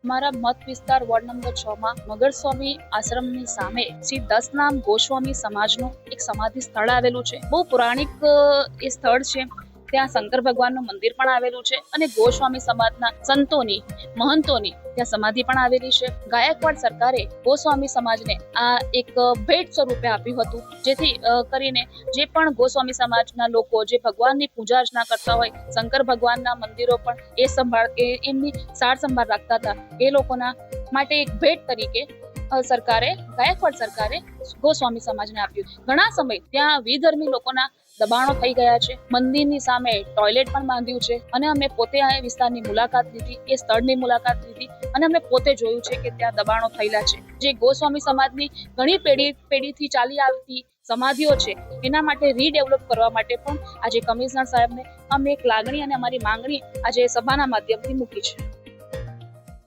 મારા મત વિસ્તાર વોર્ડ નંબર 6 માં મગરસ્વામી આશ્રમની સામે શ્રી દસનામ ગોસ્વામી સમાજનું એક સમાધિ સ્થળ આવેલું છે। બહુ પૌરાણિક એ સ્થળ છે। ત્યાં શંકર ભગવાનનું મંદિર પણ આવેલું છે અને ગોસ્વામી સમાજના સંતોની મહંતોની ત્યાં સમાધિ પણ આવેલી છે। ગાયકવાડ સરકારે ગોસ્વામી સમાજને આ એક ભેટ સ્વરૂપે આપ્યું હતું, જેથી કરીને જે પણ ગોસ્વામી સમાજના લોકો જે ભગવાનની પૂજા અર્ચના કરતા હોય, શંકર ભગવાનના મંદિરો પણ એમની સાર સંભાળ રાખતા હતા, એ લોકોના માટે એક ભેટ તરીકે ગાયકવાડ સરકારે ગોસ્વામી સમાજને આપ્યું। ઘણા સમય ત્યાં વિધર્મી લોકોના દબાણો થઈ ગયા છે। મંદિરની સામે ટોયલેટ પણ બાંધ્યું છે અને અમે પોતે આ વિસ્તારની મુલાકાત લીધી, એ સ્થળની મુલાકાત લીધી અને અમે પોતે જોયું છે કે ત્યાં દબાણો થયેલા છે। જે ગોસ્વામી સમાજની ઘણી પેઢીથી ચાલી આવતી સમાધિઓ છે, એના માટે રીડેવલપ કરવા માટે પણ આજે કમિશનર સાહેબને અમે એક લાગણી અને અમારી માંગણી આજે સભાના માધ્યમથી મૂકી છે।